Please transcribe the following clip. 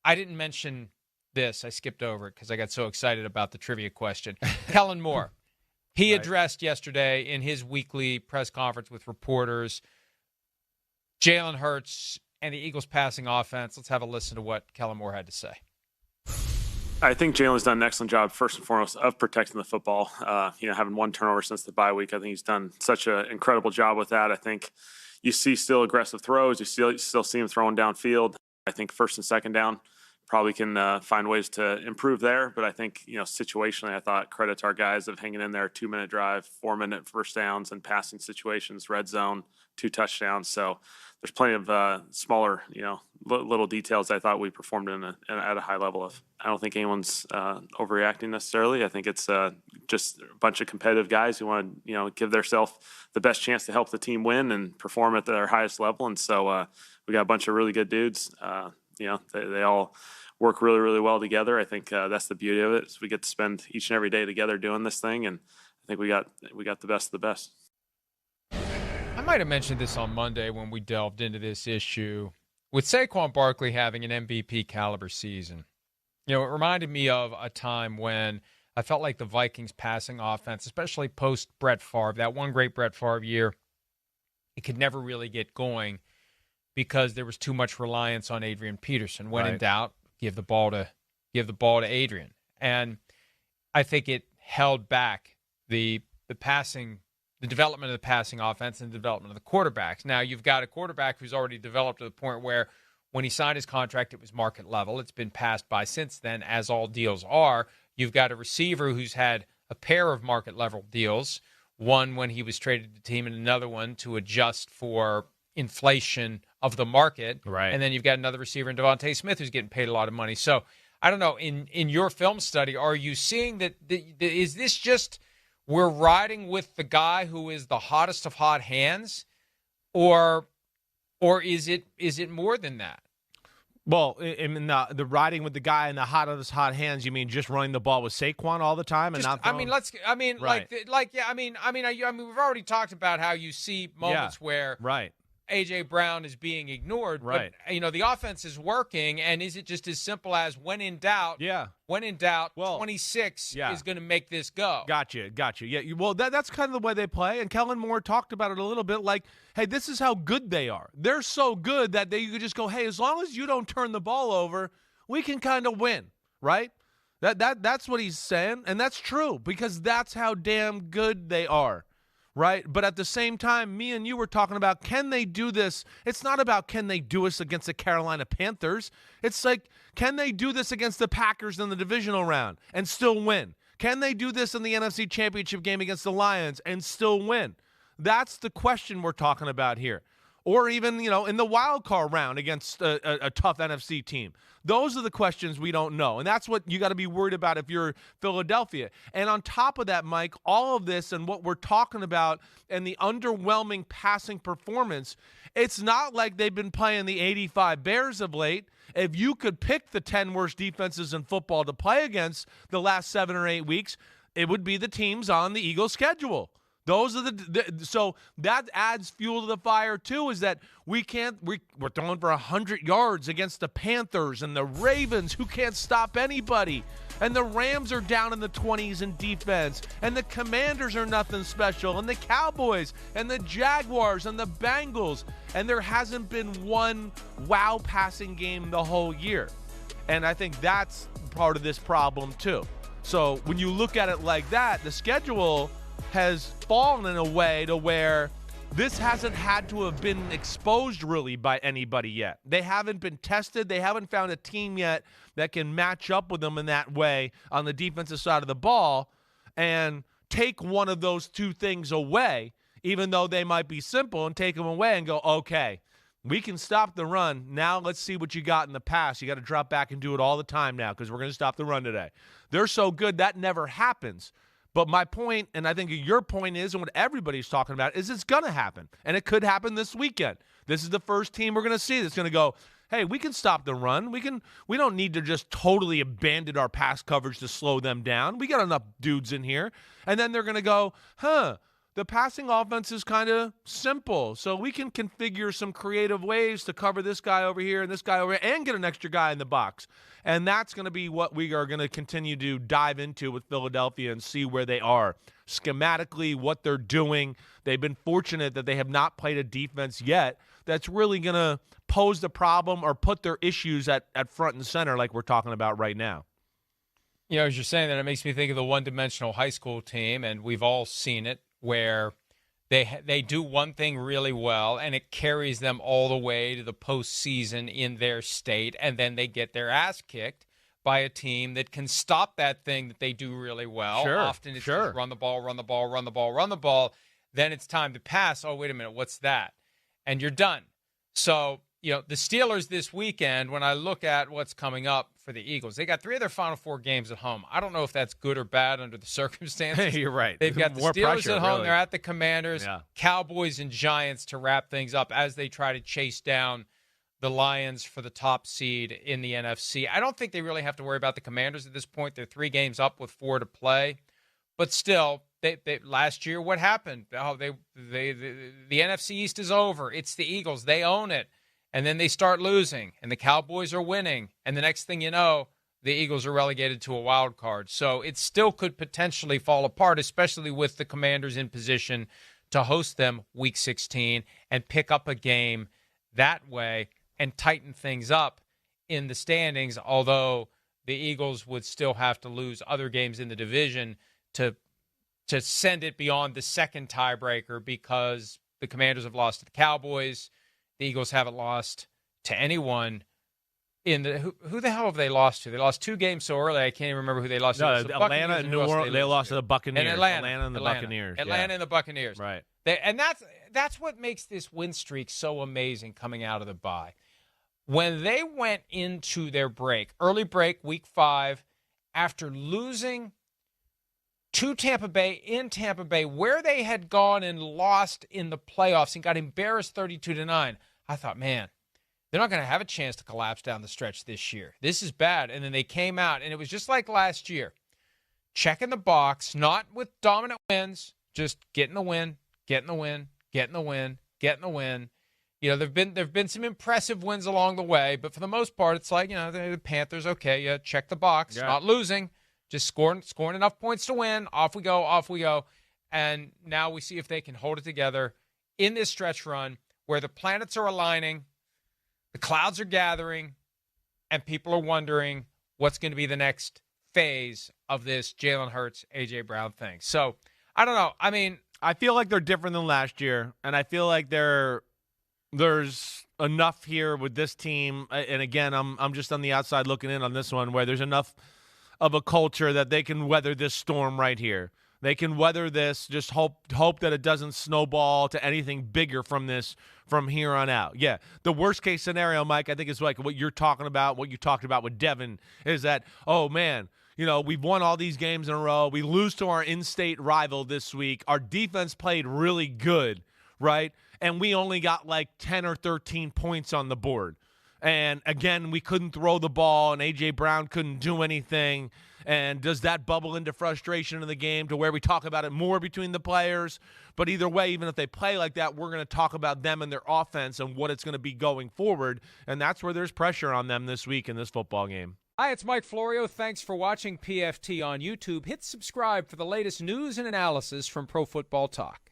I didn't mention this. I skipped over it because I got so excited about the trivia question. Kellen Moore, he addressed yesterday in his weekly press conference with reporters Jalen Hurts and the Eagles' passing offense. Let's have a listen to what Kellen Moore had to say. I think Jalen's done an excellent job, first and foremost, of protecting the football. Having one turnover since the bye week, I think he's done such an incredible job with that. I think you see still aggressive throws. You still see him throwing downfield. I think first and second down probably can find ways to improve there. But I think, situationally, I thought credit to our guys of hanging in there, 2-minute drive, 4-minute first downs and passing situations, red zone, 2 touchdowns. So there's plenty of smaller, little details I thought we performed at a high level of. I don't think anyone's overreacting necessarily. I think it's just a bunch of competitive guys who want to, give themselves the best chance to help the team win and perform at their highest level. And so we got a bunch of really good dudes. They all work really, really well together. I think that's the beauty of it. Is we get to spend each and every day together doing this thing, and I think we got the best of the best. I might have mentioned this on Monday when we delved into this issue. With Saquon Barkley having an MVP caliber season, it reminded me of a time when I felt like the Vikings passing offense, especially post Brett Favre, that one great Brett Favre year, it could never really get going because there was too much reliance on Adrian Peterson. When in doubt, give the ball to Adrian. And I think it held back the development of the passing offense and the development of the quarterbacks. Now, you've got a quarterback who's already developed to the point where when he signed his contract, it was market level. It's been passed by since then, as all deals are. You've got a receiver who's had a pair of market level deals, one when he was traded to the team and another one to adjust for inflation of the market. Right. And then you've got another receiver in Devontae Smith who's getting paid a lot of money. So I don't know, in your film study, are you seeing that is this just we're riding with the guy who is the hottest of hot hands, or is it more than that? Well, in the riding with the guy in the hottest hot hands, you mean just running the ball with Saquon all the time and not throwing? We've already talked about how you see moments where A.J. Brown is being ignored, but the offense is working, and is it just as simple as when in doubt? Yeah. When in doubt, 26 is going to make this go. Gotcha. Yeah. That's kind of the way they play, and Kellen Moore talked about it a little bit. Like, hey, this is how good they are. They're so good that you could just go, hey, as long as you don't turn the ball over, we can kind of win, right? That's what he's saying, and that's true because that's how damn good they are. Right? But at the same time, me and you were talking about, can they do this? It's not about can they do this against the Carolina Panthers. It's like, can they do this against the Packers in the divisional round and still win? Can they do this in the NFC Championship game against the Lions and still win? That's the question we're talking about here. Or even, in the wild card round against a tough NFC team. Those are the questions we don't know. And that's what you got to be worried about if you're Philadelphia. And on top of that, Mike, all of this and what we're talking about and the underwhelming passing performance, it's not like they've been playing the 85 Bears of late. If you could pick the 10 worst defenses in football to play against the last 7 or 8 weeks, it would be the teams on the Eagles' schedule. Those are so that adds fuel to the fire too. Is that we're throwing for 100 yards against the Panthers and the Ravens, who can't stop anybody, and the Rams are down in the 20s in defense, and the Commanders are nothing special, and the Cowboys and the Jaguars and the Bengals, and there hasn't been one wow passing game the whole year, and I think that's part of this problem too. So when you look at it like that, the schedule has fallen in a way to where this hasn't had to have been exposed really by anybody yet. They haven't been tested. They haven't found a team yet that can match up with them in that way on the defensive side of the ball and take one of those two things away, even though they might be simple, and take them away and go, okay, we can stop the run. Now let's see what you got in the past. You got to drop back and do it all the time now because we're going to stop the run today. They're so good that never happens. But my point, and I think your point is, and what everybody's talking about, is it's going to happen. And it could happen this weekend. This is the first team we're going to see that's going to go, hey, we can stop the run. We don't need to just totally abandon our pass coverage to slow them down. We got enough dudes in here. And then they're going to go, the passing offense is kind of simple. So we can configure some creative ways to cover this guy over here and this guy over here and get an extra guy in the box. And that's going to be what we are going to continue to dive into with Philadelphia and see where they are schematically, what they're doing. They've been fortunate that they have not played a defense yet that's really going to pose the problem or put their issues at front and center like we're talking about right now. You know, as you're saying that, it makes me think of the one-dimensional high school team, and we've all seen it, where they do one thing really well, and it carries them all the way to the postseason in their state, and then they get their ass kicked by a team that can stop that thing that they do really well. Sure, Often it's just run the ball, run the ball, run the ball, run the ball. Then it's time to pass. Oh, wait a minute, what's that? And you're done. So, you know, the Steelers this weekend, when I look at what's coming up for the Eagles, they got 3 of their final 4 games at home. I don't know if that's good or bad under the circumstances. You're right. They've got the More Steelers pressure, at home. really. They're at the Commanders, Cowboys, and Giants to wrap things up as they try to chase down the Lions for the top seed in the NFC. I don't think they really have to worry about the Commanders at this point. They're 3 games up with 4 to play. But still, they last year, what happened? Oh, the NFC East is over. It's the Eagles. They own it. And then they start losing, and the Cowboys are winning. And the next thing you know, the Eagles are relegated to a wild card. So it still could potentially fall apart, especially with the Commanders in position to host them Week 16 and pick up a game that way and tighten things up in the standings, although the Eagles would still have to lose other games in the division to send it beyond the second tiebreaker, because the Commanders have lost to the Cowboys. The Eagles haven't lost to anyone in the who the hell have they lost to? They lost 2 games so early I can't even remember who they lost to. Atlanta and New Orleans. They lost to the Buccaneers. And Atlanta and the Buccaneers. Atlanta and the Buccaneers. Right. And that's what makes this win streak so amazing coming out of the bye. When they went into their break, early break, Week 5, after losing to Tampa Bay in Tampa Bay, where they had gone and lost in the playoffs and got embarrassed 32-9, I thought, man, they're not going to have a chance to collapse down the stretch this year. This is bad. And then they came out, and it was just like last year. Checking the box, not with dominant wins, just getting the win, getting the win, getting the win, getting the win. You know, there've been some impressive wins along the way, but for the most part, it's like, you know, the Panthers, okay, yeah, check the box, not losing. Just scoring enough points to win. Off we go. And now we see if they can hold it together in this stretch run where the planets are aligning, the clouds are gathering, and people are wondering what's going to be the next phase of this Jalen Hurts, A.J. Brown thing. So, I don't know. I mean, I feel like they're different than last year, and I feel like there's enough here with this team. And again, I'm just on the outside looking in on this one, where there's enough of a culture that they can weather this storm right here. They can weather this, just hope that it doesn't snowball to anything bigger from this from here on out. Yeah, the worst case scenario, Mike, I think is like what you're talking about, what you talked about with Devin, is that, oh man, you know, we've won all these games in a row. We lose to our in-state rival this week. Our defense played really good, right? And we only got like 10 or 13 points on the board. And, again, we couldn't throw the ball, and A.J. Brown couldn't do anything. And does that bubble into frustration in the game to where we talk about it more between the players? But either way, even if they play like that, we're going to talk about them and their offense and what it's going to be going forward. And that's where there's pressure on them this week in this football game. Hi, it's Mike Florio. Thanks for watching PFT on YouTube. Hit subscribe for the latest news and analysis from Pro Football Talk.